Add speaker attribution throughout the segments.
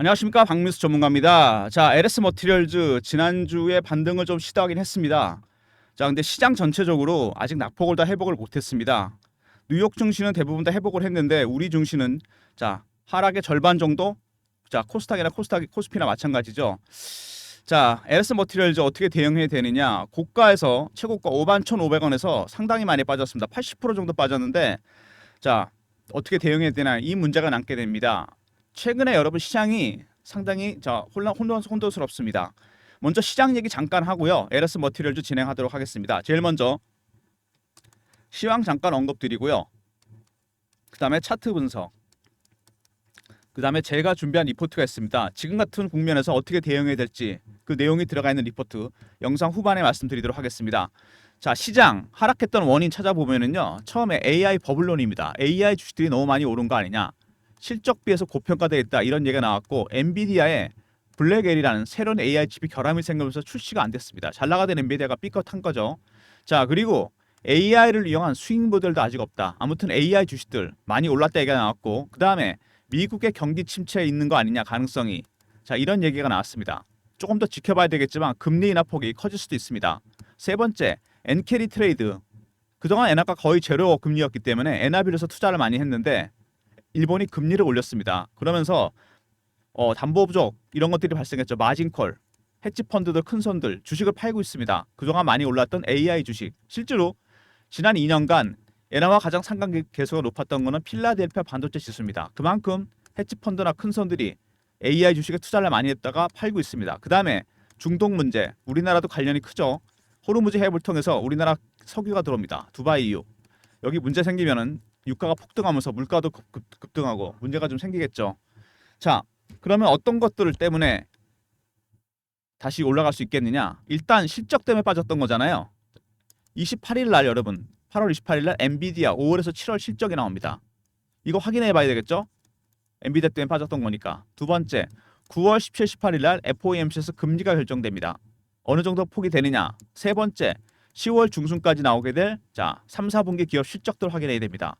Speaker 1: 안녕하십니까, 박민수 전문가입니다. 자, LS 머티리얼즈 지난주에 반등을 좀 시도하긴 했습니다. 자, 근데 시장 전체적으로 아직 낙폭을 다 회복을 못했습니다. 뉴욕 증시는 대부분 다 회복을 했는데 우리 증시는 자, 하락의 절반 정도. 자, 코스닥이나 코스피나 마찬가지죠. 자, LS 머티리얼즈 어떻게 대응해야 되느냐? 고가에서 최고가 51,500원에서 상당히 많이 빠졌습니다. 80% 정도 빠졌는데, 자, 어떻게 대응해야 되나, 이 문제가 남게 됩니다. 최근에 여러분 시장이 상당히 혼돈스럽습니다. 먼저 시장 얘기 잠깐 하고요. LS 머티리얼즈 진행하도록 하겠습니다. 제일 먼저 시황 잠깐 언급드리고요. 그 다음에 차트 분석, 그 다음에 제가 준비한 리포트가 있습니다. 지금 같은 국면에서 어떻게 대응해야 될지 그 내용이 들어가 있는 리포트 영상 후반에 말씀드리도록 하겠습니다. 자, 시장 하락했던 원인 찾아보면은요, 처음에 AI 버블론입니다. AI 주식들이 너무 많이 오른 거 아니냐, 실적 비해서 고평가되어 있다, 이런 얘기가 나왔고, 엔비디아의 블랙엘이라는 새로운 AI 칩이 결함이 생기면서 출시가 안 됐습니다. 잘 나가던 엔비디아가 삐끗한 거죠. 자, 그리고 AI를 이용한 수익 모델도 아직 없다. 아무튼 AI 주식들 많이 올랐다 얘기가 나왔고, 그 다음에 미국의 경기 침체에 있는 거 아니냐, 가능성이. 자, 이런 얘기가 나왔습니다. 조금 더 지켜봐야 되겠지만 금리 인하 폭이 커질 수도 있습니다. 세 번째, 엔캐리 트레이드. 그동안 엔화가 거의 제로 금리였기 때문에 엔화비로서 투자를 많이 했는데 일본이 금리를 올렸습니다. 그러면서 담보 부족 이런 것들이 발생했죠. 마진콜, 헤지 펀드들, 큰 손들 주식을 팔고 있습니다. 그동안 많이 올랐던 AI 주식, 실제로 지난 2년간 엔화와 가장 상관계수가 높았던 것은 필라델피아 반도체 지수입니다. 그만큼 헤지 펀드나 큰 손들이 AI 주식에 투자를 많이 했다가 팔고 있습니다. 그 다음에 중동 문제, 우리나라도 관련이 크죠. 호르무즈 해협을 통해서 우리나라 석유가 들어옵니다. 두바이 이후. 여기 문제 생기면은 유가가 폭등하면서 물가도 급등하고 문제가 좀 생기겠죠. 자, 그러면 어떤 것들 때문에 다시 올라갈 수 있겠느냐? 일단 실적 때문에 빠졌던 거잖아요. 28일 날, 여러분, 8월 28일 날 엔비디아 5월에서 7월 실적이 나옵니다. 이거 확인해 봐야 되겠죠? 엔비디아 때문에 빠졌던 거니까. 두 번째, 9월 17, 18일 날 FOMC에서 금리가 결정됩니다. 어느 정도 폭이 되느냐? 세 번째, 10월 중순까지 나오게 될 3, 4분기 기업 실적들 확인해야 됩니다.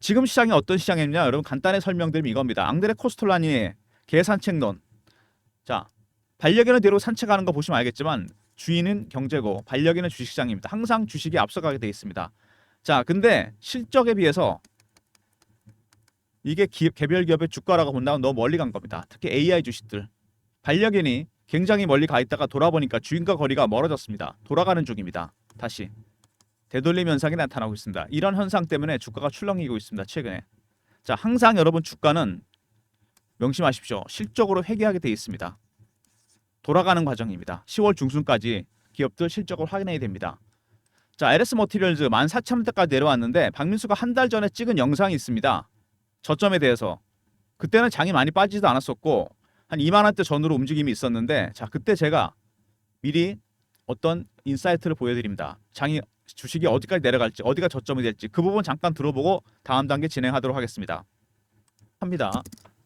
Speaker 1: 지금 시장이 어떤 시장이냐? 여러분, 간단히 설명드리면 이겁니다. 앙드레 코스톨라니의 계산책론. 자, 반려견을 데리고 산책하는 거 보시면 알겠지만 주인은 경제고 반려견은 주식시장입니다. 항상 주식이 앞서가게 돼 있습니다. 자, 근데 실적에 비해서 이게 개별 기업의 주가라고 본다면 너무 멀리 간 겁니다. 특히 AI 주식들. 반려견이 굉장히 멀리 가 있다가 돌아보니까 주인과 거리가 멀어졌습니다. 돌아가는 중입니다. 다시 되돌림 현상이 나타나고 있습니다. 이런 현상 때문에 주가가 출렁이고 있습니다. 최근에. 자, 항상 여러분 주가는 명심하십시오. 실적으로 회귀하게 돼 있습니다. 돌아가는 과정입니다. 10월 중순까지 기업들 실적을 확인해야 됩니다. 자, LS 머티리얼즈 14,000원대까지 내려왔는데 박민수가 한 달 전에 찍은 영상이 있습니다. 저점에 대해서. 그때는 장이 많이 빠지지도 않았었고 한 2만 원대 전으로 움직임이 있었는데, 자, 그때 제가 미리 어떤 인사이트를 보여드립니다. 주식이 어디까지 내려갈지, 어디가 저점이 될지 그 부분 잠깐 들어보고 다음 단계 진행하도록 하겠습니다.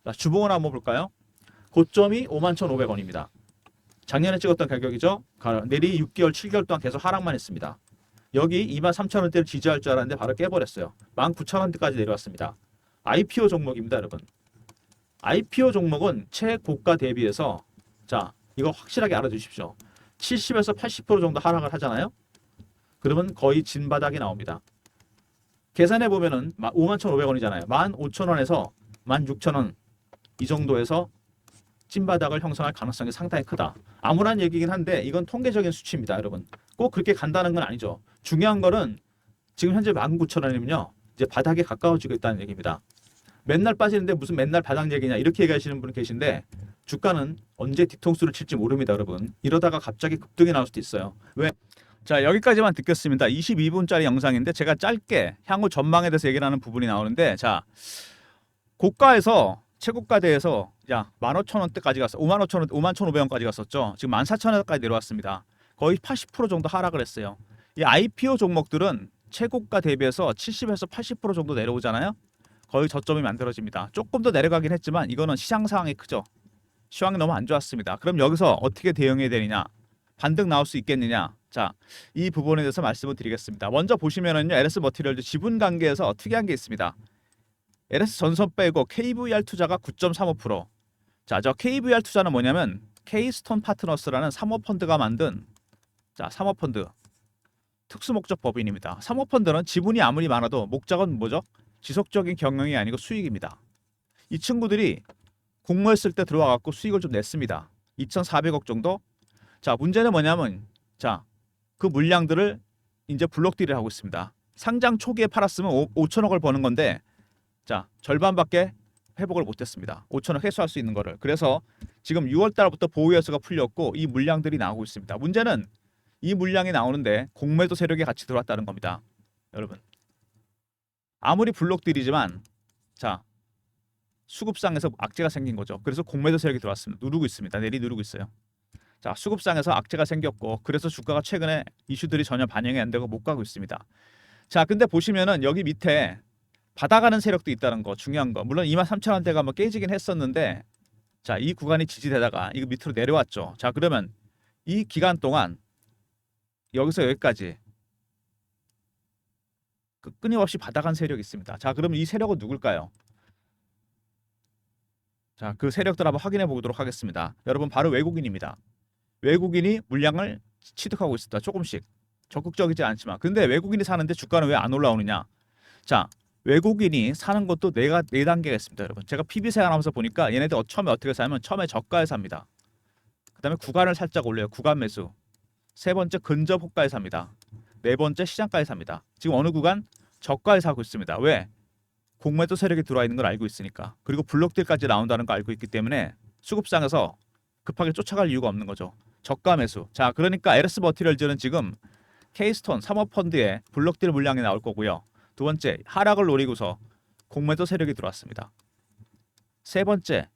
Speaker 1: 자, 주봉을 한번 볼까요? 고점이 51,500원입니다. 작년에 찍었던 가격이죠. 내리 6개월, 7개월 동안 계속 하락만 했습니다. 여기 23,000원대를 지지할 줄 알았는데 바로 깨버렸어요. 19,000원대까지 내려왔습니다. IPO 종목입니다, 여러분. IPO 종목은 최고가 대비해서, 자, 이거 확실하게 알아두십시오. 70에서 80% 정도 하락을 하잖아요. 그러면 거의 진바닥이 나옵니다. 계산해 보면은 51,500원이잖아요. 15,000원에서 16,000원 이 정도에서 찐바닥을 형성할 가능성이 상당히 크다. 암울한 얘기긴 한데 이건 통계적인 수치입니다, 여러분. 꼭 그렇게 간다는 건 아니죠. 중요한 거는 지금 현재 19,000원이면요, 이제 바닥에 가까워지고 있다는 얘기입니다. 맨날 빠지는데 무슨 맨날 바닥 얘기냐, 이렇게 얘기하시는 분이 계신데 주가는 언제 뒤통수를 칠지 모릅니다, 여러분. 이러다가 갑자기 급등이 나올 수도 있어요. 왜? 자, 여기까지만 듣겠습니다. 22분짜리 영상인데 제가 짧게 향후 전망에 대해서 얘기를 하는 부분이 나오는데, 자, 고가에서 최고가대에서 15,000원대까지 갔어. 55,000원, 51,500원까지 갔었죠. 지금 14,000원까지 내려왔습니다. 거의 80% 정도 하락을 했어요. 이 IPO 종목들은 최고가 대비해서 70에서 80% 정도 내려오잖아요. 거의 저점이 만들어집니다. 조금 더 내려가긴 했지만 이거는 시장 상황이 크죠. 시황이 너무 안 좋았습니다. 그럼 여기서 어떻게 대응해야 되느냐? 반등 나올 수 있겠느냐? 자, 이 부분에 대해서 말씀을 드리겠습니다. 먼저 보시면은요, LS 머티리얼즈 지분 관계에서 특이한 게 있습니다. LS 전선 빼고 KVR 투자가 9.35%, 자, 저 KVR 투자는 뭐냐면 케이스톤 파트너스라는 사모펀드가 만든 사모펀드 특수목적 법인입니다. 사모펀드는 지분이 아무리 많아도 목적은 뭐죠? 지속적인 경영이 아니고 수익입니다. 이 친구들이 공모했을 때 들어와 갖고 수익을 좀 냈습니다. 2,400억 정도. 자, 문제는 뭐냐면 그 물량들을 이제 블록딜을 하고 있습니다. 상장 초기에 팔았으면 5천억을 버는 건데 절반밖에 회복을 못했습니다. 5천억 회수할 수 있는 거를. 그래서 지금 6월 달부터 보호여서가 풀렸고 이 물량들이 나오고 있습니다. 문제는 이 물량이 나오는데 공매도 세력이 같이 들어왔다는 겁니다. 여러분, 아무리 블록딜이지만 수급상에서 악재가 생긴 거죠. 그래서 공매도 세력이 들어왔습니다. 누르고 있습니다. 내리 누르고 있어요. 수급상에서 악재가 생겼고 그래서 주가가 최근에 이슈들이 전혀 반영이 안 되고 못 가고 있습니다. 근데 보시면은 여기 밑에 받아가는 세력도 있다는 거 중요한 거. 물론 23,000원대가 한번 깨지긴 했었는데 이 구간이 지지되다가 이거 밑으로 내려왔죠. 그러면 이 기간 동안 여기서 여기까지 끊임없이 받아간 세력이 있습니다. 그럼 이 세력은 누굴까요? 그 세력들 한번 확인해 보도록 하겠습니다. 여러분, 바로 외국인입니다. 외국인이 물량을 취득하고 있습니다. 조금씩. 적극적이지 않지만. 근데 외국인이 사는데 주가는 왜 안 올라오느냐? 외국인이 사는 것도 네 단계가 있습니다, 여러분. 제가 PB 생활하면서 보니까 얘네들 처음에 어떻게 사냐면 처음에 저가에 삽니다. 그다음에 구간을 살짝 올려요. 구간 매수. 세 번째 근접 호가에 삽니다. 네 번째 시장가에 삽니다. 지금 어느 구간? 저가에 사고 있습니다. 왜? 공매도 세력이 들어와 있는 걸 알고 있으니까. 그리고 블록딜까지 나온다는 거 알고 있기 때문에 수급상에서 급하게 쫓아갈 이유가 없는 거죠. 저가 매수. 그러니까 LS 머티리얼즈는 지금 케이스톤 사모펀드에 블록딜 물량이 나올 거고요. 두 번째, 하락을 노리고서 공매도 세력이 들어왔습니다. 세 번째,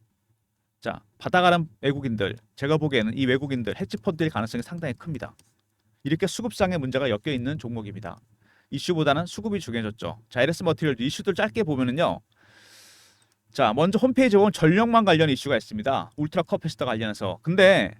Speaker 1: 받아가는 외국인들. 제가 보기에는 이 외국인들 헤지펀드일 가능성이 상당히 큽니다. 이렇게 수급상의 문제가 엮여 있는 종목입니다. 이슈보다는 수급이 중요해졌죠. LS 머티리얼 이슈들 짧게 보면은요. 먼저 홈페이지에 보면 전력망 관련 이슈가 있습니다. 울트라 커패시터 관련해서. 근데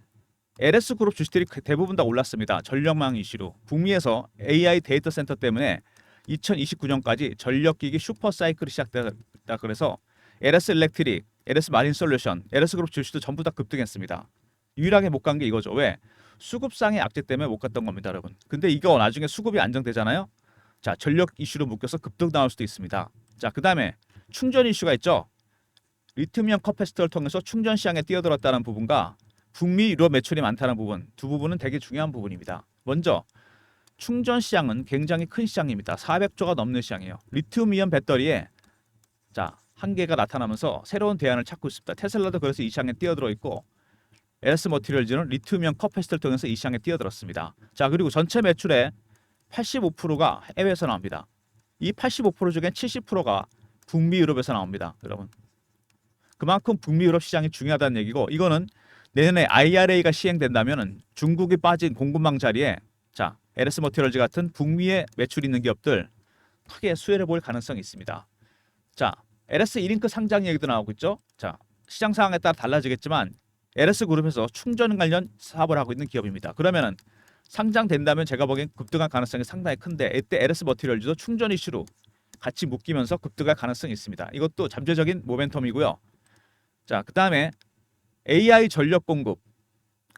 Speaker 1: LS 그룹 주식들이 대부분 다 올랐습니다. 전력망 이슈로. 북미에서 AI 데이터 센터 때문에 2029년까지 전력기기 슈퍼 사이클이 시작됐다. 그래서 LS 일렉트릭, LS 마린 솔루션, LS 그룹 주식도 전부 다 급등했습니다. 유일하게 못 간 게 이거죠. 왜? 수급상의 악재 때문에 못 갔던 겁니다, 여러분. 근데 이거 나중에 수급이 안정되잖아요. 전력 이슈로 묶여서 급등 나올 수도 있습니다. 그다음에 충전 이슈가 있죠. 리튬이온 커패시터를 통해서 충전 시장에 뛰어들었다는 부분과 북미 유럽 매출이 많다는 부분, 두 부분은 되게 중요한 부분입니다. 먼저 충전 시장은 굉장히 큰 시장입니다. 400조가 넘는 시장이에요. 리튬이온 배터리에 한계가 나타나면서 새로운 대안을 찾고 있습니다. 테슬라도 그래서 이 시장에 뛰어들어 있고 LS 머티리얼즈는 리튬이온 커패시터를 통해서 이 시장에 뛰어들었습니다. 그리고 전체 매출의 85%가 해외에서 나옵니다. 이 85% 중에 70%가 북미 유럽에서 나옵니다, 여러분. 그만큼 북미 유럽 시장이 중요하다는 얘기고, 이거는 내년에 IRA가 시행된다면 중국이 빠진 공급망 자리에 LS 머티리얼즈 같은 북미에 매출이 있는 기업들 크게 수혜를 볼 가능성이 있습니다. LS 1링크 상장 얘기도 나오고 있죠. 시장 상황에 따라 달라지겠지만 LS 그룹에서 충전 관련 사업을 하고 있는 기업입니다. 그러면은 상장된다면 제가 보기엔 급등할 가능성이 상당히 큰데, 이때 LS 머티리얼즈도 충전 이슈로 같이 묶이면서 급등할 가능성이 있습니다. 이것도 잠재적인 모멘텀이고요. 그다음에 AI 전력 공급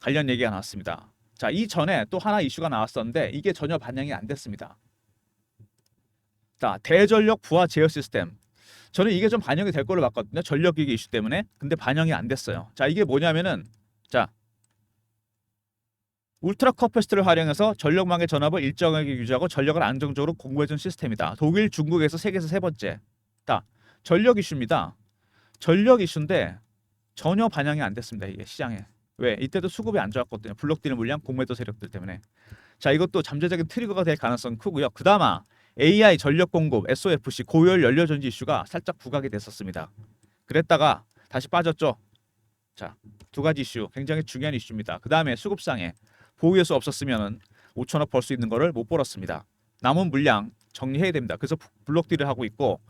Speaker 1: 관련 얘기가 나왔습니다. 이전에 또 하나 이슈가 나왔었는데 이게 전혀 반영이 안 됐습니다. 대전력 부하 제어 시스템. 저는 이게 좀 반영이 될 걸로 봤거든요. 전력기기 이슈 때문에. 근데 반영이 안 됐어요. 이게 뭐냐면은 울트라 커패시터를 활용해서 전력망의 전압을 일정하게 유지하고 전력을 안정적으로 공급해준 시스템이다. 독일, 중국에서 세계에서 세 번째. 전력 이슈입니다. 전력 이슈인데 전혀 반영이 안 됐습니다. 이게 시장에. 왜? 이때도 수급이 안 좋았거든요. 블록딜 물량, 공매도 세력들 때문에. 이것도 잠재적인 트리거가 될 가능성이 크고요. 그다음에 AI 전력 공급, SOFC, 고열 연료 전지 이슈가 살짝 부각이 됐었습니다. 그랬다가 다시 빠졌죠. 두 가지 이슈 굉장히 중요한 이슈입니다. 그다음에 수급상에 보유예수 없었으면 5천억 벌 수 있는 거를 못 벌었습니다. 남은 물량 정리해야 됩니다. 그래서 블록딜을 하고 있고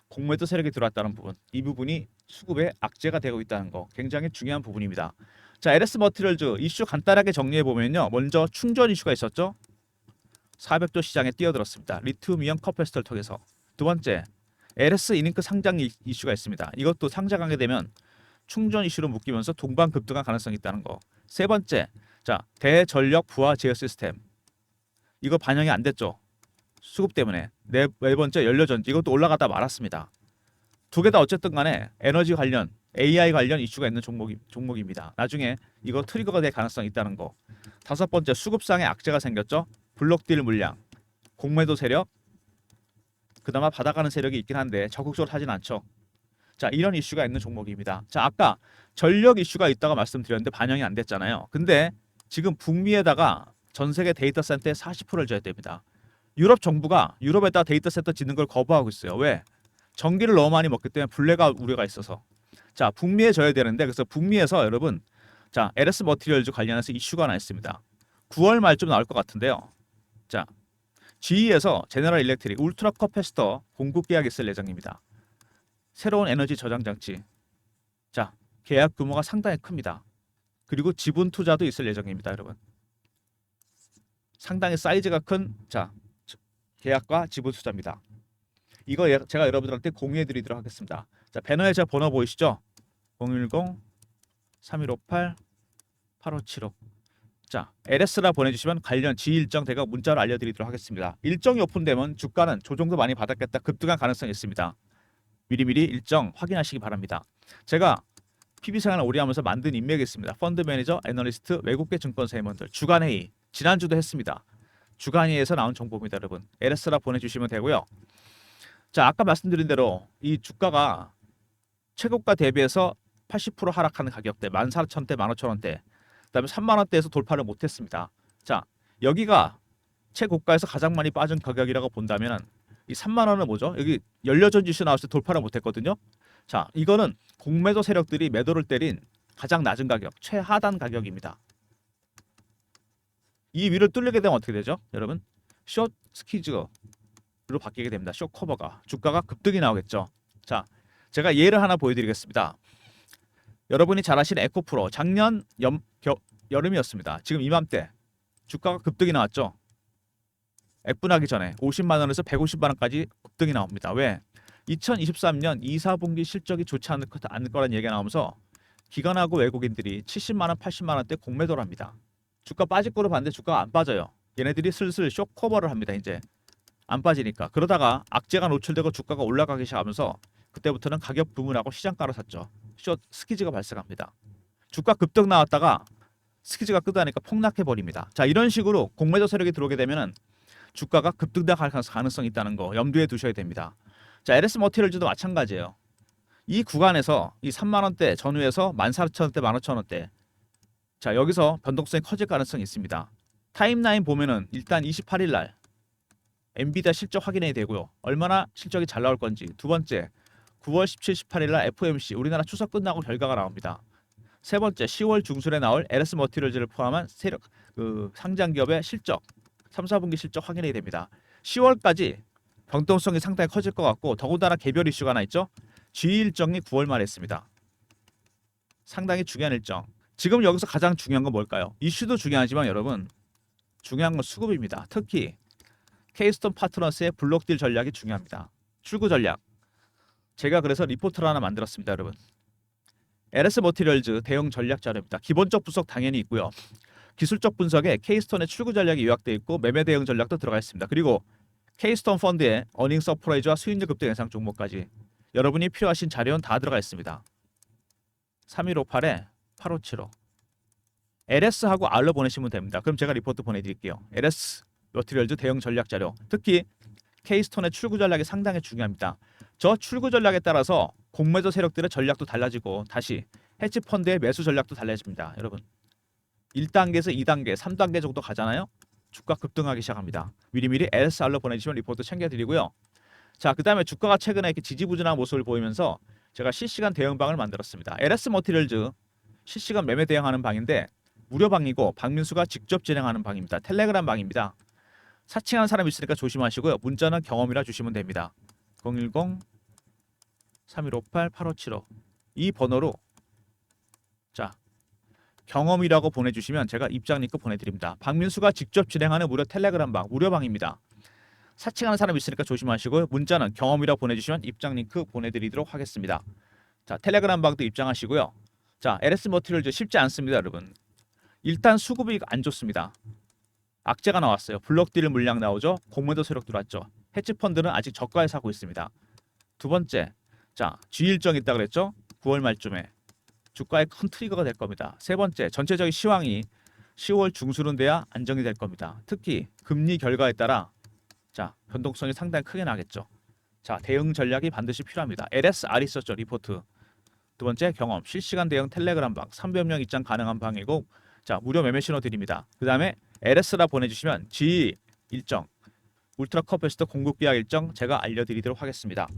Speaker 1: 공매도 세력이 들어왔다는 부분, 이 부분이 수급에 악재가 되고 있다는 거 굉장히 중요한 부분입니다. LS 머티리얼즈 이슈 간단하게 정리해 보면요. 먼저 충전 이슈가 있었죠. 400조 시장에 뛰어들었습니다. 리튬이온 커패시터를 통해서. 두 번째, LS 이링크 상장 이슈가 있습니다. 이것도 상장하게 되면 충전 이슈로 묶이면서 동반 급등할 가능성이 있다는 거. 세 번째, 자 대전력 부하 제어 시스템 이거 반영이 안 됐죠. 수급 때문에. 네 번째 연료전지 이것도 올라가다 말았습니다. 두 개 다 어쨌든 간에 에너지 관련 AI 관련 이슈가 있는 종목입니다. 나중에 이거 트리거가 될 가능성이 있다는 거. 다섯 번째 수급상의 악재가 생겼죠. 블록딜 물량, 공매도 세력, 그나마 받아가는 세력이 있긴 한데 적극적으로 하진 않죠. 자 이런 이슈가 있는 종목입니다. 자 아까 전력 이슈가 있다가 말씀드렸는데 반영이 안 됐잖아요. 근데 지금 북미에다가 전 세계 데이터 센터에 40%를 줘야 됩니다. 유럽 정부가 유럽에다 데이터 센터 짓는 걸 거부하고 있어요. 왜? 전기를 너무 많이 먹기 때문에 불내가 우려가 있어서. 자 북미에 져야 되는데 그래서 북미에서 여러분 자 LS 머티리얼즈 관련해서 이슈가 하나 있습니다. 9월 말쯤 나올 것 같은데요. 자 GE에서 제너럴 일렉트릭 울트라 커패시터 공급 계약이 있을 예정입니다. 새로운 에너지 저장 장치. 자 계약 규모가 상당히 큽니다. 그리고 지분 투자도 있을 예정입니다, 여러분. 상당히 사이즈가 큰 자 계약과 지분 투자입니다. 이거 제가 여러분들한테 공유해 드리도록 하겠습니다. 자 배너에 제 번호 보이시죠? 010-3158-8575. 자 LS라 보내주시면 관련 지휘 일정 제가 문자로 알려드리도록 하겠습니다. 일정이 오픈되면 주가는 조정도 많이 받았겠다 급등할 가능성이 있습니다. 미리미리 일정 확인하시기 바랍니다. 제가 PB 생활을 오래 하면서 만든 인맥이 있습니다. 펀드 매니저, 애널리스트, 외국계 증권사 임원들 주간 회의 지난주도 했습니다. 주간 회의에서 나온 정보입니다, 여러분. LS라 보내주시면 되고요. 자 아까 말씀드린 대로 이 주가가 최고가 대비해서 80% 하락하는 가격대 14,000대 15,000원대 그다음에 3만 원대에서 돌파를 못했습니다. 자 여기가 최고가에서 가장 많이 빠진 가격이라고 본다면 이 3만 원은 뭐죠? 여기 연료전 지수 나왔을 때 돌파를 못했거든요. 자 이거는 공매도 세력들이 매도를 때린 가장 낮은 가격 최하단 가격입니다. 이 위를 뚫리게 되면 어떻게 되죠? 여러분 숏 스퀴즈로 바뀌게 됩니다. 숏 커버가 주가가 급등이 나오겠죠. 자 제가 예를 하나 보여드리겠습니다. 여러분이 잘 아시는 에코프로 작년 여름이었습니다. 지금 이맘때 주가가 급등이 나왔죠. 액분하기 전에 50만 원에서 150만 원까지 급등이 나옵니다. 왜? 2023년 2, 4분기 실적이 좋지 않을 거라는 얘기가 나오면서 기관하고 외국인들이 70만 원, 80만 원대 공매도를 합니다. 주가 빠질 거로 봤는데 주가가 안 빠져요. 얘네들이 슬슬 쇼 커버를 합니다. 이제 안 빠지니까. 그러다가 악재가 노출되고 주가가 올라가기 시작하면서 그때부터는 가격 부문하고 시장가로 샀죠. 숏 스키즈가 발생합니다. 주가 급등 나왔다가 스키즈가 끄다니까 폭락해 버립니다. 자 이런 식으로 공매도 세력이 들어오게 되면은 주가가 급등할 가능성이 있다는 거 염두에 두셔야 됩니다. 자 LS 머티리얼즈도 마찬가지예요. 이 구간에서 이 3만 원대 전후에서 14,000원대 15,000원대 자 여기서 변동성이 커질 가능성이 있습니다. 타임라인 보면은 일단 28일 날 엔비디아 실적 확인해야 되고요. 얼마나 실적이 잘 나올 건지. 두 번째 9월 17, 18일 날 FOMC 우리나라 추석 끝나고 결과가 나옵니다. 세 번째 10월 중순에 나올 LS 머티리얼즈를 포함한 세력 상장 기업의 실적 3, 4분기 실적 확인해야 됩니다. 10월까지 변동성이 상당히 커질 것 같고 더군다나 개별 이슈가 하나 있죠. G 일정이 9월 말에 있습니다. 상당히 중요한 일정. 지금 여기서 가장 중요한 건 뭘까요? 이슈도 중요하지만 여러분 중요한 건 수급입니다. 특히 케이스톤 파트너스의 블록딜 전략이 중요합니다. 출구 전략. 제가 그래서 리포트를 하나 만들었습니다, 여러분. LS 머티리얼즈 대응 전략 자료입니다. 기본적 분석 당연히 있고요. 기술적 분석에 케이스톤의 출구 전략이 요약되어 있고 매매 대응 전략도 들어가 있습니다. 그리고 케이스톤 펀드의 어닝 서프라이즈와 수익률 급등 예상 종목까지 여러분이 필요하신 자료는 다 들어가 있습니다. 3158에 8575 LS하고 R로 보내시면 됩니다. 그럼 제가 리포트 보내드릴게요. LS 머티리얼즈 대응 전략 자료. 특히 케이스톤의 출구 전략이 상당히 중요합니다. 저 출구 전략에 따라서 공매도 세력들의 전략도 달라지고 다시 헤지 펀드의 매수 전략도 달라집니다. 여러분 1단계에서 2단계, 3단계 정도 가잖아요. 주가 급등하기 시작합니다. 미리미리 LSR로 보내주시면 리포트 챙겨드리고요. 자, 그 다음에 주가가 최근에 이렇게 지지부진한 모습을 보이면서 제가 실시간 대응방을 만들었습니다. LS 머티리얼즈 실시간 매매 대응하는 방인데 무료 방이고 박민수가 직접 진행하는 방입니다. 텔레그램 방입니다. 사칭한 사람 있으니까 조심하시고요. 문자는 경험이라 주시면 됩니다. 010-3158-8575 이 번호로 자 경험이라고 보내주시면 제가 입장 링크 보내드립니다. 박민수가 직접 진행하는 무료 텔레그램 방 무료 방입니다. 사칭하는 사람 있으니까 조심하시고요. 문자는 경험이라고 보내주시면 입장 링크 보내드리도록 하겠습니다. 자, 텔레그램 방도 입장하시고요. 자, LS 머티리얼즈 쉽지 않습니다, 여러분. 일단 수급이 안 좋습니다. 악재가 나왔어요. 블록딜 물량 나오죠. 공매도 세력 들어왔죠. 헤지펀드는 아직 저가에 사고 있습니다. 두 번째, 자, G 일정 있다 그랬죠. 9월 말쯤에 주가의 큰 트리거가 될 겁니다. 세 번째, 전체적인 시황이 10월 중순은 돼야 안정이 될 겁니다. 특히 금리 결과에 따라 자, 변동성이 상당히 크게 나겠죠. 자, 대응 전략이 반드시 필요합니다. LSR 있었죠, 리포트. 두 번째, 경험, 실시간 대응 텔레그램 방, 300명 입장 가능한 방이고, 자, 무료 매매 신호 드립니다. 그 다음에 LS라 보내주시면 G 일정, 울트라 커패시터 공급 계약 일정 제가 알려드리도록 하겠습니다.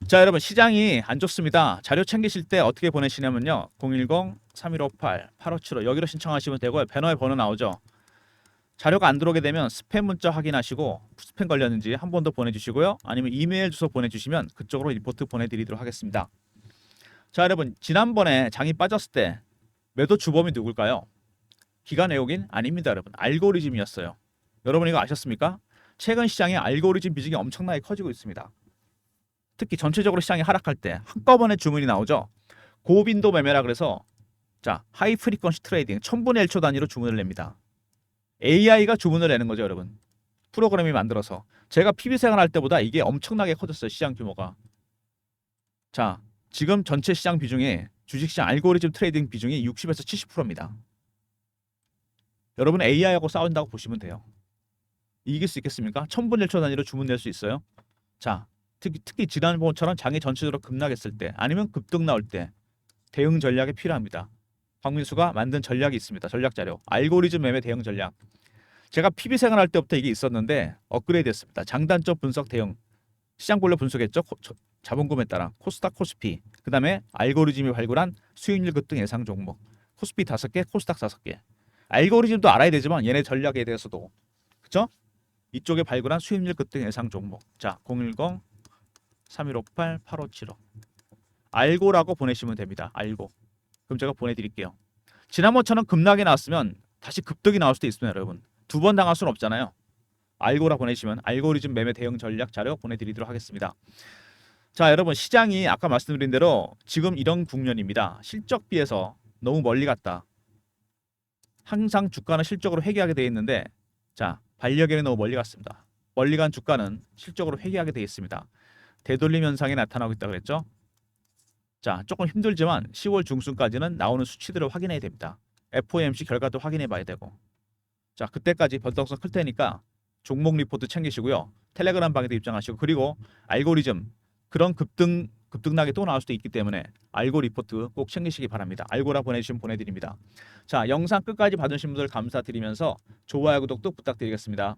Speaker 1: 자, 여러분, 시장이 안 좋습니다. 자료 챙기실 때 어떻게 보내시냐면요, 010-3158-8575 여기로 신청하시면 되고요. 배너에 번호 나오죠. 자료가 안 들어오게 되면 스팸 문자 확인하시고 스팸 걸렸는지 한 번 더 보내주시고요. 아니면 이메일 주소 보내주시면 그쪽으로 리포트 보내드리도록 하겠습니다. 자, 여러분, 지난번에 장이 빠졌을 때 매도 주범이 누굴까요? 기관 외국인? 아닙니다, 여러분. 알고리즘이었어요. 여러분 이거 아셨습니까? 최근 시장에 알고리즘 비중이 엄청나게 커지고 있습니다. 특히 전체적으로 시장이 하락할 때 한꺼번에 주문이 나오죠. 고빈도 매매라 그래서 자, 하이 프리퀀시 트레이딩 1000분의 1초 단위로 주문을 냅니다. AI가 주문을 내는 거죠, 여러분. 프로그램이 만들어서. 제가 PB 생활할 때보다 이게 엄청나게 커졌어요, 시장 규모가. 자, 지금 전체 시장 비중이 주식시장 알고리즘 트레이딩 비중이 60에서 70%입니다. 여러분 AI하고 싸운다고 보시면 돼요. 이길 수 있겠습니까? 1000분의 1초 단위로 주문 낼 수 있어요. 자, 특히 지난번처럼 장이 전체적으로 급락했을 때 아니면 급등 나올 때 대응 전략이 필요합니다. 박민수가 만든 전략이 있습니다. 전략 자료. 알고리즘 매매 대응 전략. 제가 PB 생활할 때부터 이게 있었는데 업그레이드 했습니다. 장단점 분석 대응. 시장 본래 분석했죠. 자본금에 따라 코스닥 코스피. 그다음에 알고리즘이 발굴한 수익률 급등 예상 종목. 코스피 5개, 코스닥 5개. 알고리즘도 알아야 되지만 얘네 전략에 대해서도 그죠? 이쪽에 발굴한 수익률 급등 예상 종목. 자, 010-3158-8575 알고라고 보내시면 됩니다. 알고. 그럼 제가 보내드릴게요. 지난번처럼 급락이 나왔으면 다시 급등이 나올 수도 있습니다, 여러분. 두 번 당할 수는 없잖아요. 알고라 보내시면 알고리즘 매매 대응 전략 자료 보내드리도록 하겠습니다. 자, 여러분, 시장이 아까 말씀드린 대로 지금 이런 국면입니다. 실적 비해서 너무 멀리 갔다. 항상 주가는 실적으로 회귀하게 되어 있는데 자, 반려견이 너무 멀리 갔습니다. 멀리 간 주가는 실적으로 회귀하게 되어 있습니다. 되돌림 현상이 나타나고 있다고 그랬죠. 자, 조금 힘들지만 10월 중순까지는 나오는 수치들을 확인해야 됩니다. FOMC 결과도 확인해 봐야 되고. 자, 그때까지 변동성 클 테니까 종목 리포트 챙기시고요. 텔레그램 방에도 입장하시고, 그리고 알고리즘 그런 급등락이 또 나올 수도 있기 때문에 알고 리포트 꼭 챙기시기 바랍니다. 알고라 보내주시면 보내드립니다. 자, 영상 끝까지 봐주신 분들 감사드리면서 좋아요, 구독도 부탁드리겠습니다.